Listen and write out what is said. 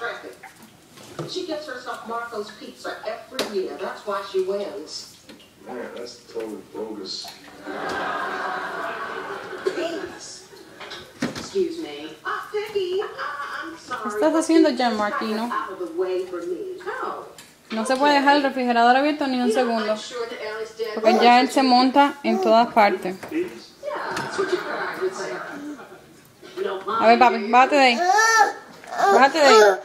traffic. She gets herself Marco's Pizza every year. That's why she wins. Man, that's totally bogus. Please. Excuse me. Vicky, I'm sorry. ¿Qué estás haciendo, Gianmarco? Out of the way for me. No. No se puede dejar el refrigerador abierto ni un segundo, porque ya él se monta en todas partes. A ver, papi, bájate de ahí. Bájate de ahí.